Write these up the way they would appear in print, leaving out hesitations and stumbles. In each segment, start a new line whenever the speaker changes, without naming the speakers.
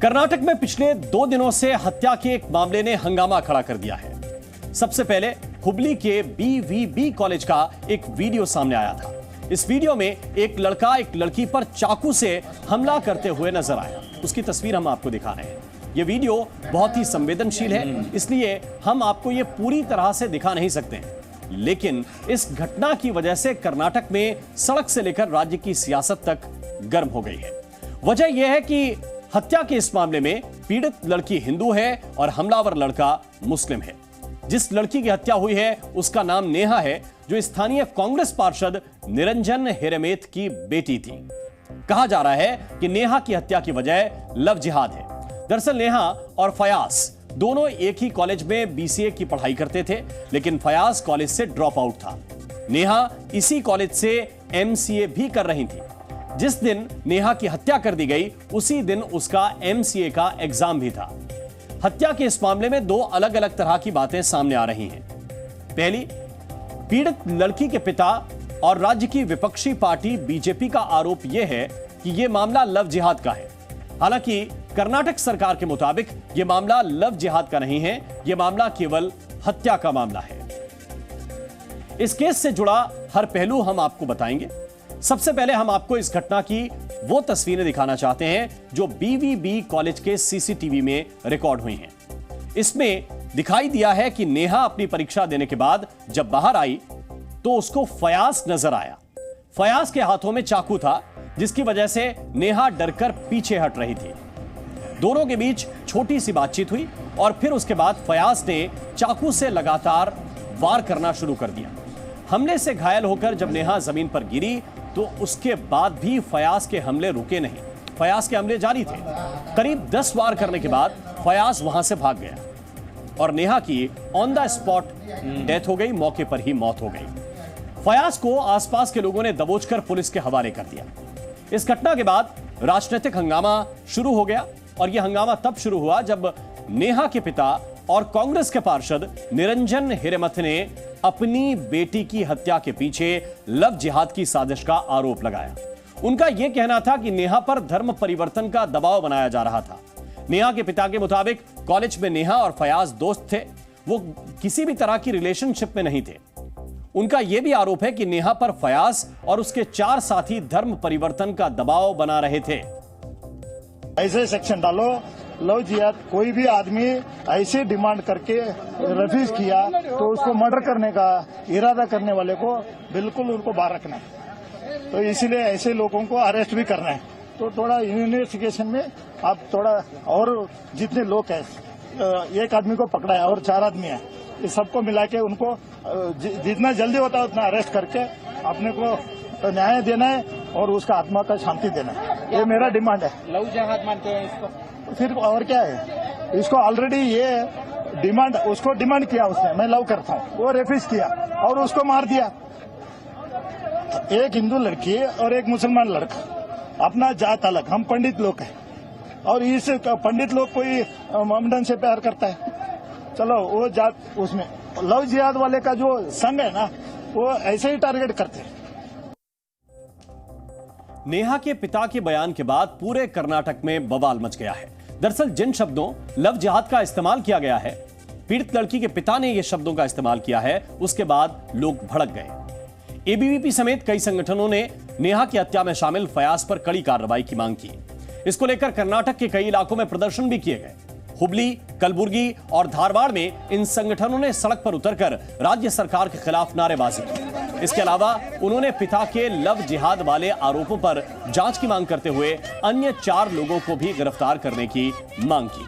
कर्नाटक में पिछले 2 दिनों से हत्या के एक मामले ने हंगामा खड़ा कर दिया है। सबसे पहले हुबली के BVB कॉलेज का एक वीडियो सामने आया था। इस वीडियो में एक लड़का एक लड़की पर चाकू से हमला करते हुए नजर आया। उसकी तस्वीर हम आपको दिखा रहे हैं। यह वीडियो बहुत ही संवेदनशील है, इसलिए हम आपको यह पूरी तरह से दिखा नहीं सकते हैं। लेकिन इस घटना की वजह से कर्नाटक में सड़क से लेकर राज्य की सियासत तक गर्म हो गई है। वजह यह है कि हत्या के इस मामले में पीड़ित लड़की हिंदू है और हमलावर लड़का मुस्लिम है। जिस लड़की की हत्या हुई है उसका नाम नेहा है, जो स्थानीय कांग्रेस पार्षद निरंजन हिरेमथ की बेटी थी। कहा जा रहा है कि नेहा की हत्या की वजह लव जिहाद है। दरअसल नेहा और फयाज दोनों एक ही कॉलेज में BCA की पढ़ाई करते थे, लेकिन फयाज कॉलेज से ड्रॉप आउट था। नेहा इसी कॉलेज से MCA भी कर रही थी। जिस दिन नेहा की हत्या कर दी गई उसी दिन उसका MCA का एग्जाम भी था। हत्या के इस मामले में 2 अलग अलग तरह की बातें सामने आ रही हैं। पहली, पीड़ित लड़की के पिता और राज्य की विपक्षी पार्टी BJP का आरोप यह है कि यह मामला लव जिहाद का है। हालांकि कर्नाटक सरकार के मुताबिक यह मामला लव जिहाद का नहीं है, यह मामला केवल हत्या का मामला है। इस केस से जुड़ा हर पहलू हम आपको बताएंगे। सबसे पहले हम आपको इस घटना की वो तस्वीरें दिखाना चाहते हैं जो BVB कॉलेज के CCTV में रिकॉर्ड हुई हैं। इसमें दिखाई दिया है कि नेहा अपनी परीक्षा देने के बाद जब बाहर आई तो उसको फयाज नजर आया। फयाज के हाथों में चाकू था, जिसकी वजह से नेहा डरकर पीछे हट रही थी। दोनों के बीच छोटी सी बातचीत हुई और फिर उसके बाद फयाज ने चाकू से लगातार वार करना शुरू कर दिया। हमले से घायल होकर जब नेहा जमीन पर गिरी तो उसके बाद भी फयाज के हमले रुके नहीं। फयाज के हमले जारी थे। करीब 10 वार करने के बाद फयाज वहां से भाग गया और नेहा की ऑन द स्पॉट डेथ हो गई, मौके पर ही मौत हो गई। फयाज को आसपास के लोगों ने दबोचकर पुलिस के हवाले कर दिया। इस घटना के बाद राजनीतिक हंगामा शुरू हो गया और यह हंगामा तब शुरू हुआ जब नेहा के पिता और कांग्रेस के पार्षद निरंजन हिरेमथ ने अपनी बेटी की हत्या के पीछे लव जिहाद की साजिश का आरोप लगाया। उनका यह कहना था कि नेहा पर धर्म परिवर्तन का दबाव बनाया जा रहा था। नेहा के पिता के मुताबिक कॉलेज में नेहा और फयाज दोस्त थे, वो किसी भी तरह की रिलेशनशिप में नहीं थे। उनका यह भी आरोप है कि नेहा पर फयाज और उसके 4 साथी धर्म परिवर्तन का दबाव बना रहे थे।
ऐसे सेक्शन डालो, लव जिहाद, कोई भी आदमी ऐसे डिमांड करके रिफ्यूज किया तो उसको मर्डर करने का इरादा करने वाले को बिल्कुल उनको बाहर रखना है। तो इसीलिए ऐसे लोगों को अरेस्ट भी करना है। तो थोड़ा इन्वेस्टिगेशन में आप थोड़ा और जितने लोग हैं, एक आदमी को पकड़ा है और 4 आदमी है, इस सबको मिला के उनको जितना जल्दी होता है उतना अरेस्ट करके अपने को न्याय देना है और उसका आत्मा का शांति देना है। ये मेरा डिमांड है।
लव जिहाद मानते हैं इसको?
फिर और क्या है, इसको ऑलरेडी ये डिमांड, उसको डिमांड किया उसने, मैं लव करता हूँ, वो रेफिस किया और उसको मार दिया। एक हिंदू लड़की और एक मुसलमान लड़का, अपना जात अलग, हम पंडित लोग हैं और इस पंडित लोग कोई मोमडन से प्यार करता है, चलो वो जात उसमें। लव जिहाद वाले का जो संघ है ना, वो ऐसे ही टारगेट करते हैं।
नेहा के पिता के बयान के बाद पूरे कर्नाटक में बवाल मच गया है। दरअसल जिन शब्दों लव जिहाद का इस्तेमाल किया गया है, पीड़ित लड़की के पिता ने ये शब्दों का इस्तेमाल किया है, उसके बाद लोग भड़क गए। ABVP समेत कई संगठनों ने नेहा की हत्या में शामिल फयाज पर कड़ी कार्रवाई की मांग की। इसको लेकर कर्नाटक के कई इलाकों में प्रदर्शन भी किए गए। हुबली, कलबुर्गी और धारवाड़ में इन संगठनों ने सड़क पर उतरकर राज्य सरकार के खिलाफ नारेबाजी की। इसके अलावा उन्होंने पिता के लव जिहाद वाले आरोपों पर जांच की मांग करते हुए अन्य 4 लोगों को भी गिरफ्तार करने की मांग की।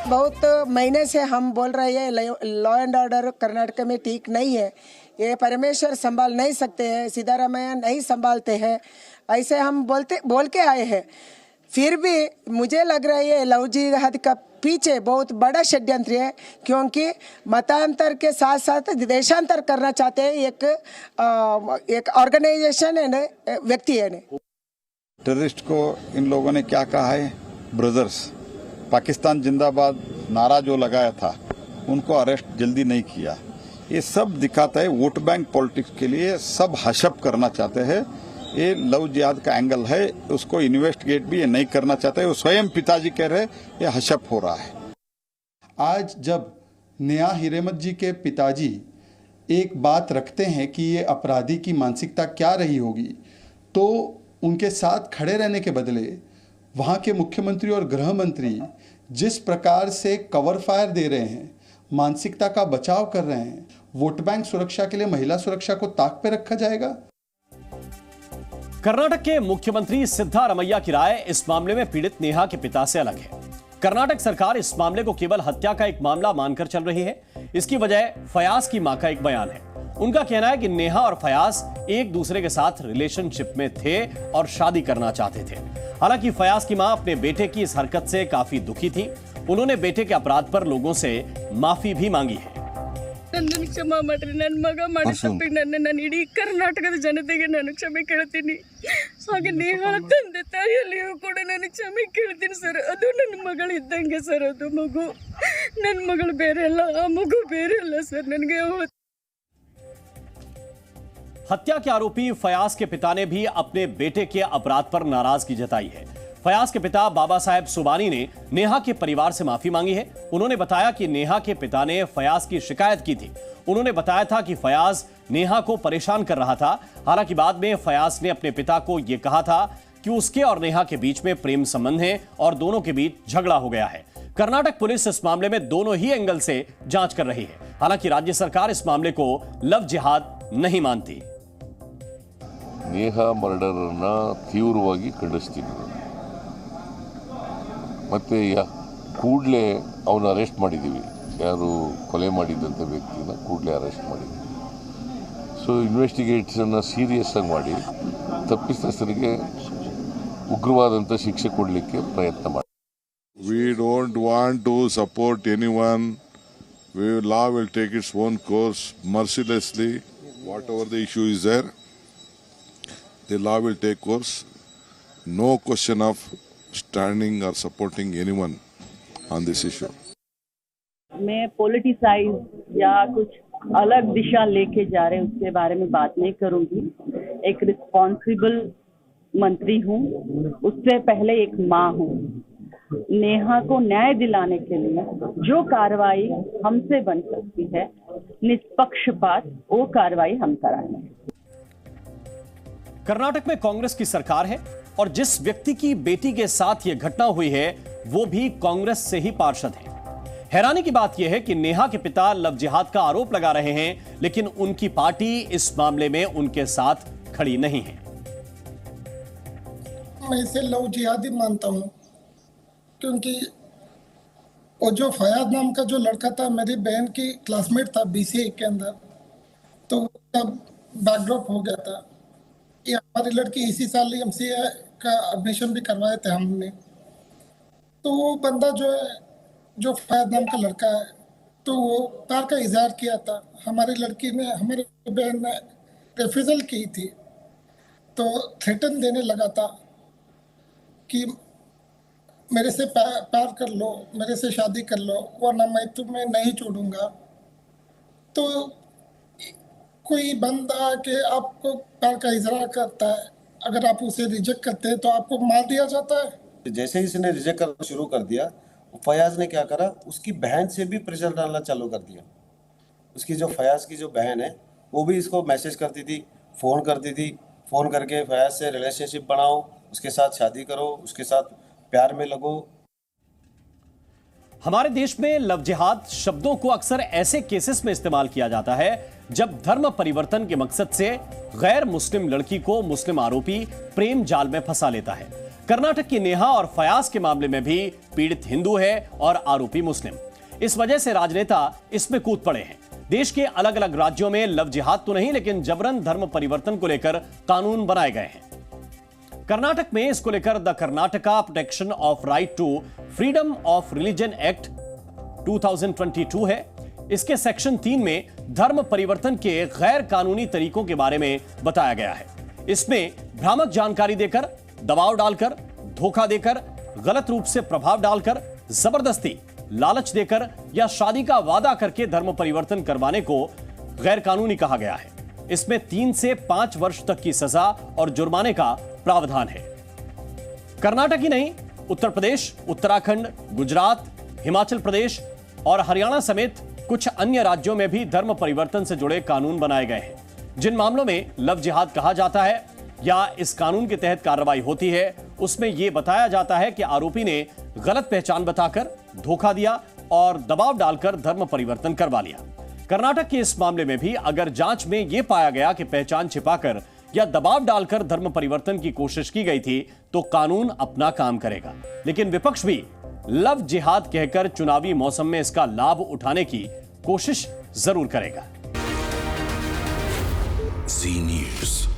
बहुत महीने से हम बोल रहे हैं लॉ एंड ऑर्डर कर्नाटक में ठीक नहीं है, ये परमेश्वर संभाल नहीं सकते हैं, सिद्धारामैया नहीं संभालते हैं, ऐसे हम बोल के आए हैं। फिर भी मुझे लग रहा है लव जिहाद का पीछे बहुत बड़ा षड्यंत्र है, क्योंकि मतांतर के साथ साथ देशांतर करना चाहते हैं एक ऑर्गेनाइजेशन है, व्यक्ति है।
टेररिस्ट को इन लोगों ने क्या कहा है, ब्रदर्स। पाकिस्तान जिंदाबाद नारा जो लगाया था, उनको अरेस्ट जल्दी नहीं किया। ये सब दिखाता है वोट बैंक पॉलिटिक्स के लिए सब हशप करना चाहते हैं ये लव जिहाद का एंगल है, उसको इन्वेस्टिगेट भी ये नहीं करना चाहते। वो स्वयं पिताजी कह रहे ये हशप हो रहा है।
आज जब नेहा हिरेमत जी के पिताजी एक बात रखते हैं कि ये अपराधी की मानसिकता क्या रही होगी, तो उनके साथ खड़े रहने के बदले वहाँ के मुख्यमंत्री और गृह मंत्री जिस प्रकार से कवर फायर दे रहे हैं, मानसिकता का बचाव कर रहे हैं, वोट बैंक सुरक्षा के लिए महिला सुरक्षा को ताक पे रखा जाएगा।
कर्नाटक के मुख्यमंत्री सिद्धारमैया की राय इस मामले में पीड़ित नेहा के पिता से अलग है। कर्नाटक सरकार इस मामले को केवल हत्या का एक मामला मानकर चल रही है। इसकी वजह फयाज की मां का एक बयान है। उनका कहना है कि नेहा और फयाज एक दूसरे के साथ रिलेशनशिप में थे और शादी करना चाहते थे। हालांकि फयाज की मां अपने बेटे की इस हरकत से काफी दुखी थी। उन्होंने बेटे के अपराध पर लोगों से माफी भी मांगी है।
ನನ್ನನ್ನು ಕ್ಷಮಾ ಮಾಡ್ರಿ, ನನ್ನ ಮಗ ಮಾಡಿದ ತಪ್ಪಿಗೆ ನಾನು ಇಡೀ ಕರ್ನಾಟಕದ ಜನತೆಗೆ ನಾನು ಕ್ಷಮೆ ಕೇಳ್ತೀನಿ. ಹಾಗೆ ನೇಹಾ ತಂದೆ ತಾಯಿಯಲ್ಲಿಯೂ ಕೂಡ ನಾನು ಕ್ಷಮೆ ಕೇಳ್ತೀನಿ ಸರ್. ಅದು ನನ್ನ ಮಗಳು ಇದ್ದಂಗೆ ಸರ್. ಅದು ಮಗು ನನ್ನ ಮಗಳು ಬೇರೆ ಅಲ್ಲ, ಆ ಮಗು ಬೇರೆ ಅಲ್ಲ ಸರ್. ನನಗೆ
हत्या के आरोपी फयाज के पिता ने भी अपने बेटे के अपराध पर नाराजगी जताई है। फयाज के पिता बाबा साहेब सुबानी ने नेहा के परिवार से माफी मांगी है। उन्होंने बताया कि नेहा के पिता ने फयाज की शिकायत की थी। उन्होंने बताया था कि फयाज नेहा को परेशान कर रहा था। हालांकि बाद में फयाज ने अपने पिता को यह कहा था कि उसके और नेहा के बीच में प्रेम संबंध है और दोनों के बीच झगड़ा हो गया है। कर्नाटक पुलिस इस मामले में दोनों ही एंगल से जांच कर रही है। हालांकि राज्य सरकार इस मामले को लव जिहाद नहीं मानती।
ನೇಹಾ ಮರ್ಡರನ್ನ ತೀವ್ರವಾಗಿ ಖಂಡಿಸ್ತೀನಿ. ಮತ್ತೆ ಕೂಡಲೇ ಅವನ್ನ ಅರೆಸ್ಟ್ ಮಾಡಿದ್ದೀವಿ. ಯಾರು ಕೊಲೆ ಮಾಡಿದಂಥ ವ್ಯಕ್ತಿನ ಕೂಡಲೇ ಅರೆಸ್ಟ್ ಮಾಡಿದ್ದೀವಿ. ಸೊ ಇನ್ವೆಸ್ಟಿಗೇಷನ್ನ ಸೀರಿಯಸ್ ಆಗಿ ಮಾಡಿ ತಪ್ಪಿತಸ್ಥರಿಗೆ ಉಗ್ರವಾದಂಥ ಶಿಕ್ಷೆ ಕೊಡಲಿಕ್ಕೆ ಪ್ರಯತ್ನ ಮಾಡಿ.
We don't want to support anyone. Law will take its own course mercilessly. Whatever the issue is there, the law will take course. No question of standing or supporting anyone on this issue.
मैं politicise या कुछ अलग दिशा लेके जा रहे उसके बारे में बात नहीं करूंगी। एक रिस्पॉन्सिबल मंत्री हूँ, उससे पहले एक माँ हूँ। नेहा को न्याय दिलाने के लिए जो कार्रवाई हमसे बन सकती है, निष्पक्षपात, वो कार्रवाई हम कराएंगे।
कर्नाटक में कांग्रेस की सरकार है और जिस व्यक्ति की बेटी के साथ यह घटना हुई है वो भी कांग्रेस से ही पार्षद है। हैरानी की बात यह है कि नेहा के पिता लव जिहाद का आरोप लगा रहे हैं, लेकिन उनकी पार्टी इस मामले में उनके साथ खड़ी नहीं है।
मैं इसे लव जिहाद ही मानता हूं, क्योंकि वो जो फयाज नाम का जो लड़का था, मेरी बहन की क्लासमेट था बीसीए के अंदर, तो तब बैकड्रॉप हो गया था। ये हमारी लड़की इसी साल एमसीए का एडमिशन भी करवाए थे हमने। तो वो बंदा जो है, जो फयाज नाम का लड़का है, तो वो प्यार का इजहार किया था। हमारी लड़की ने, हमारी बहन ने रिफ्यूज़ल की थी, तो थ्रेटन देने लगा था कि मेरे से प्यार कर लो, मेरे से शादी कर लो, वरना मैं तुम्हें नहीं छोड़ूंगा। तो कोई बंदा के आपको प्यार का इजहार करता है, अगर आप उसे रिजेक्ट करते हैं तो आपको मार दिया जाता है।
जैसे ही इसने रिजेक्ट करना शुरू कर दिया, फयाज ने क्या करा, उसकी बहन से भी प्रेशर डालना चालू कर दिया। उसकी जो फयाज की जो बहन है वो भी इसको मैसेज करती थी, फ़ोन करती थी, फ़ोन करके फयाज से रिलेशनशिप बनाओ, उसके साथ शादी करो, उसके साथ प्यार में लगो।
हमारे देश में लव जिहाद शब्दों को अक्सर ऐसे केसेस में इस्तेमाल किया जाता है जब धर्म परिवर्तन के मकसद से गैर मुस्लिम लड़की को मुस्लिम आरोपी प्रेम जाल में फंसा लेता है। कर्नाटक की नेहा और फयाज के मामले में भी पीड़ित हिंदू है और आरोपी मुस्लिम। इस वजह से राजनेता इसमें कूद पड़े हैं। देश के अलग अलग राज्यों में लव जिहाद तो नहीं, लेकिन जबरन धर्म परिवर्तन को लेकर कानून बनाए गए हैं। कर्नाटक में इसको लेकर the Karnataka protection of right to freedom of religion act 2022 है। इसके सेक्शन 3 में धर्म परिवर्तन के गैर कानूनी तरीकों के बारे में बताया गया है। इसमें भ्रामक जानकारी देकर, दबाव डालकर, धोखा देकर, गलत रूप से प्रभाव डालकर, जबरदस्ती, लालच देकर या शादी का वादा करके धर्म परिवर्तन करवाने को गैर कानूनी कहा गया है। इसमें 3 से 5 वर्ष तक की सजा और जुर्माने का प्रावधान है। कर्नाटक ही नहीं, उत्तर प्रदेश, उत्तराखंड, गुजरात, हिमाचल प्रदेश और हरियाणा समेत कुछ अन्य राज्यों में भी धर्म परिवर्तन से जुड़े कानून बनाए गए हैं। जिन मामलों में लव जिहाद कहा जाता है या इस कानून के तहत कार्रवाई होती है, उसमें यह बताया जाता है कि आरोपी ने गलत पहचान बताकर धोखा दिया और दबाव डालकर धर्म परिवर्तन करवा लिया। कर्नाटक के इस मामले में भी अगर जांच में यह पाया गया कि पहचान छिपाकर या दबाव डालकर धर्म परिवर्तन की कोशिश की गई थी, तो कानून अपना काम करेगा। लेकिन विपक्ष भी लव जिहाद कहकर चुनावी मौसम में इसका लाभ उठाने की कोशिश जरूर करेगा।
Zee News.